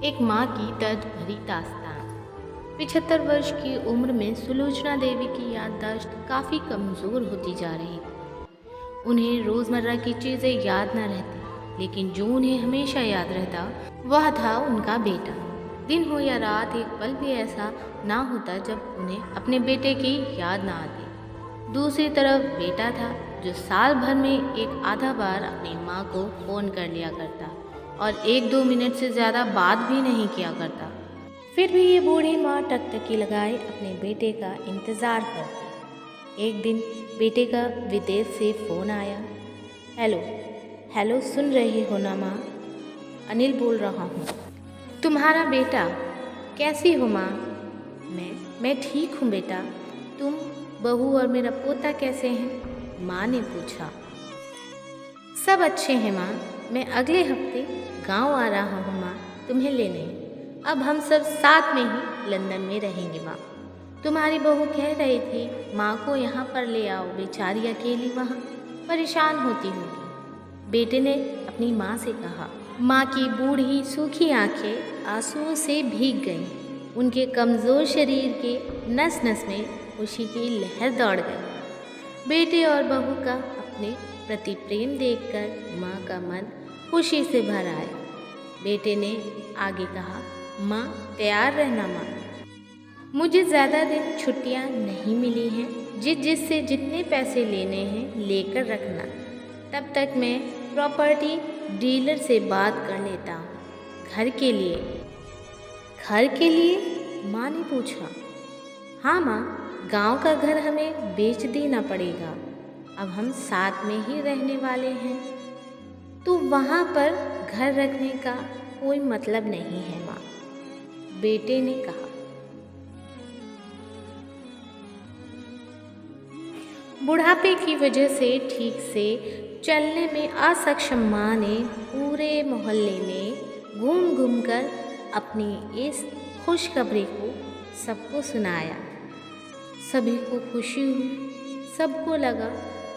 एक माँ की दर्द भरी दास्तान। 75 वर्ष की उम्र में सुलोचना देवी की याददाश्त काफ़ी कमज़ोर होती जा रही थी। उन्हें रोज़मर्रा की चीज़ें याद न रहती, लेकिन जो उन्हें हमेशा याद रहता वह था उनका बेटा। दिन हो या रात, एक पल भी ऐसा ना होता जब उन्हें अपने बेटे की याद ना आती। दूसरी तरफ बेटा था जो साल भर में एक आधा बार अपनी माँ को फ़ोन कर लिया करता और 1-2 मिनट से ज़्यादा बात भी नहीं किया करता। फिर भी ये बूढ़ी माँ टकटकी लगाए अपने बेटे का इंतज़ार करती। एक दिन बेटे का विदेश से फ़ोन आया। हेलो हेलो, सुन रही हो ना माँ? अनिल बोल रहा हूँ। तुम्हारा बेटा। कैसी हो माँ? मैं ठीक हूँ बेटा। तुम, बहू और मेरा पोता कैसे हैं? माँ ने पूछा। सब अच्छे हैं माँ। मैं अगले हफ्ते गांव आ रहा हूँ माँ, तुम्हें लेने। अब हम सब साथ में ही लंदन में रहेंगे माँ। तुम्हारी बहू कह रही थी माँ को यहाँ पर ले आओ, बेचारी अकेली वहाँ परेशान होती होगी। बेटे ने अपनी माँ से कहा। माँ की बूढ़ी सूखी आंखें आंसुओं से भीग गईं। उनके कमज़ोर शरीर के नस नस में खुशी की लहर दौड़ गई। बेटे और बहू का अपने प्रति प्रेम देखकर माँ का मन खुशी से भर आया। बेटे ने आगे कहा, माँ तैयार रहना माँ। मुझे ज़्यादा दिन छुट्टियाँ नहीं मिली हैं। जिससे जितने पैसे लेने हैं लेकर रखना। तब तक मैं प्रॉपर्टी डीलर से बात कर लेता हूँ। घर के लिए? घर के लिए? माँ ने पूछा। हाँ माँ, गांव का घर हमें बेच देना पड़ेगा। अब हम साथ में ही रहने वाले हैं, तो वहाँ पर घर रखने का कोई मतलब नहीं है माँ, बेटे ने कहा। बुढ़ापे की वजह से ठीक से चलने में असक्षम माँ ने पूरे मोहल्ले में घूम घूम कर अपनी इस खुशखबरी को सबको सुनाया। सभी को खुशी हुई। सबको लगा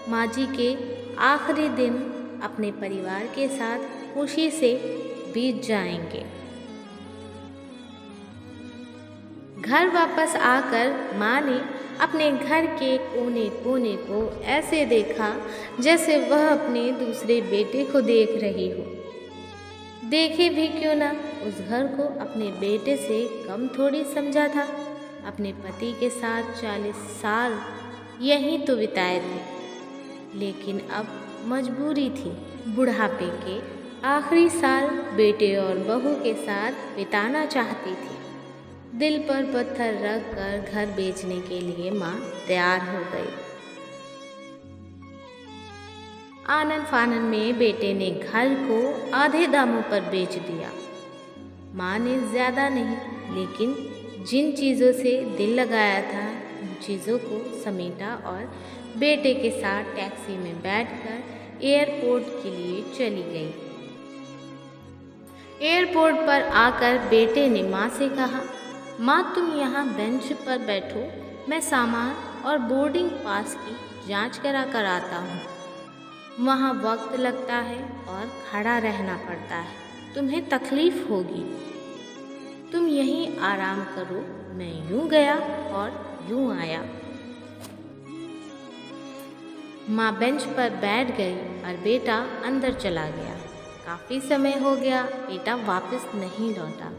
माँ जी के आखिरी दिन अपने परिवार के साथ खुशी से बीत जाएंगे। घर वापस आकर माँ ने अपने घर के कोने कोने को ऐसे देखा जैसे वह अपने दूसरे बेटे को देख रही हो। देखे भी क्यों ना, उस घर को अपने बेटे से कम थोड़ी समझा था। अपने पति के साथ 40 साल यहीं तो बिताए थे, लेकिन अब मजबूरी थी बुढ़ापे के आखिरी साल बेटे और बहू के साथ बिताना चाहती थी। दिल पर पत्थर रख कर घर बेचने के लिए माँ तैयार हो गई। आनन फानन में बेटे ने घर को आधे दामों पर बेच दिया। माँ ने ज़्यादा नहीं, लेकिन जिन चीज़ों से दिल लगाया था उन चीज़ों को समेटा और बेटे के साथ टैक्सी में बैठकर एयरपोर्ट के लिए चली गई। एयरपोर्ट पर आकर बेटे ने माँ से कहा, माँ तुम यहाँ बेंच पर बैठो, मैं सामान और बोर्डिंग पास की जांच करा कर आता हूँ। वहाँ वक्त लगता है और खड़ा रहना पड़ता है, तुम्हें तकलीफ़ होगी। तुम यहीं आराम करो। मैं यूँ गया और यूँ आया। माँ बेंच पर बैठ गई और बेटा अंदर चला गया। काफ़ी समय हो गया, बेटा वापस नहीं लौटा।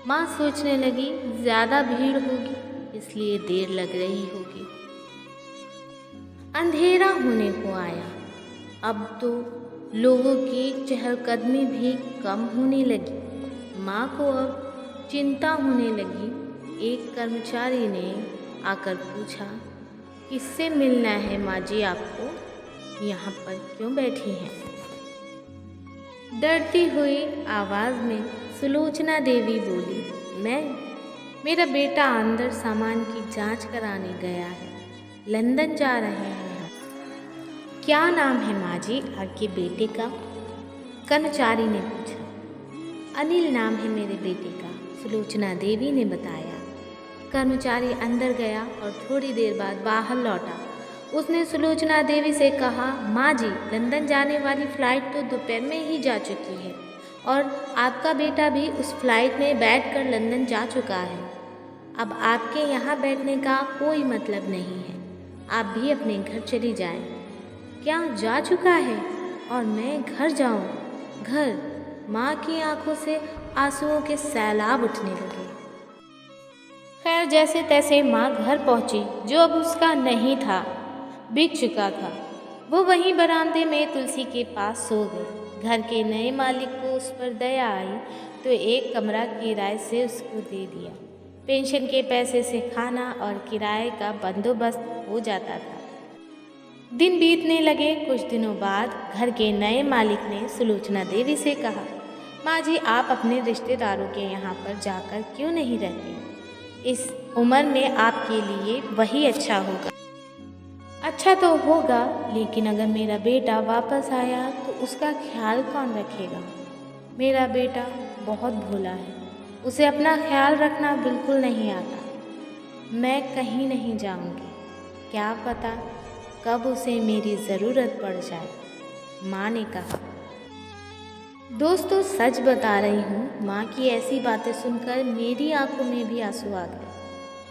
माँ सोचने लगी ज़्यादा भीड़ होगी इसलिए देर लग रही होगी। अंधेरा होने को आया। अब तो लोगों की चहलकदमी भी कम होने लगी। माँ को अब चिंता होने लगी। एक कर्मचारी ने आकर पूछा, किससे मिलना है माँ जी आपको? यहाँ पर क्यों बैठी हैं? डरती हुई आवाज़ में सुलोचना देवी बोली, मेरा बेटा अंदर सामान की जांच कराने गया है, लंदन जा रहे हैं हम। क्या नाम है माँ जी आपके बेटे का? कर्मचारी ने पूछा। अनिल नाम है मेरे बेटे का, सुलोचना देवी ने बताया। कर्मचारी अंदर गया और थोड़ी देर बाद बाहर लौटा। उसने सुलोचना देवी से कहा, माँ जी लंदन जाने वाली फ़्लाइट तो दोपहर में ही जा चुकी है और आपका बेटा भी उस फ्लाइट में बैठकर लंदन जा चुका है। अब आपके यहाँ बैठने का कोई मतलब नहीं है। आप भी अपने घर चली जाएं। क्या जा चुका है और मैं घर जाऊं? घर? माँ की आंखों से आंसुओं के सैलाब उठने लगे। खैर जैसे तैसे माँ घर पहुंची, जो अब उसका नहीं था, बीत चुका था। वो वहीं बरामदे में तुलसी के पास सो गई। घर के नए मालिक को उस पर दया आई तो एक कमरा किराए से उसको दे दिया। पेंशन के पैसे से खाना और किराए का बंदोबस्त हो जाता था। दिन बीतने लगे। कुछ दिनों बाद घर के नए मालिक ने सुलोचना देवी से कहा, माँ जी आप अपने रिश्तेदारों के यहाँ पर जाकर क्यों नहीं रहती? इस उम्र में आपके लिए वही अच्छा होगा। अच्छा तो होगा, लेकिन अगर मेरा बेटा वापस आया तो उसका ख्याल कौन रखेगा? मेरा बेटा बहुत भोला है, उसे अपना ख्याल रखना बिल्कुल नहीं आता। मैं कहीं नहीं जाऊंगी, क्या पता कब उसे मेरी ज़रूरत पड़ जाए, माँ ने कहा। दोस्तों सच बता रही हूँ, माँ की ऐसी बातें सुनकर मेरी आंखों में भी आंसू आ गए।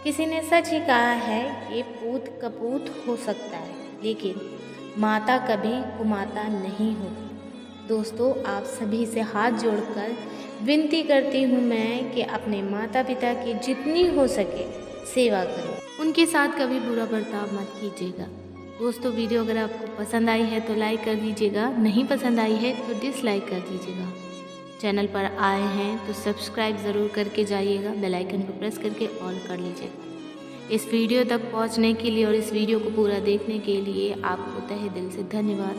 किसी ने सच ही कहा है, ये पूत कपूत हो सकता है, लेकिन माता कभी कुमाता नहीं होती। दोस्तों आप सभी से हाथ जोड़कर विनती करती हूँ मैं कि अपने माता पिता की जितनी हो सके सेवा करें, उनके साथ कभी बुरा बर्ताव मत कीजिएगा। दोस्तों वीडियो अगर आपको पसंद आई है तो लाइक कर दीजिएगा, नहीं पसंद आई है तो डिसलाइक कर दीजिएगा। चैनल पर आए हैं तो सब्सक्राइब ज़रूर करके जाइएगा, बेल आइकन को प्रेस करके ऑल कर लीजिएगा। इस वीडियो तक पहुंचने के लिए और इस वीडियो को पूरा देखने के लिए आपको तहे दिल से धन्यवाद।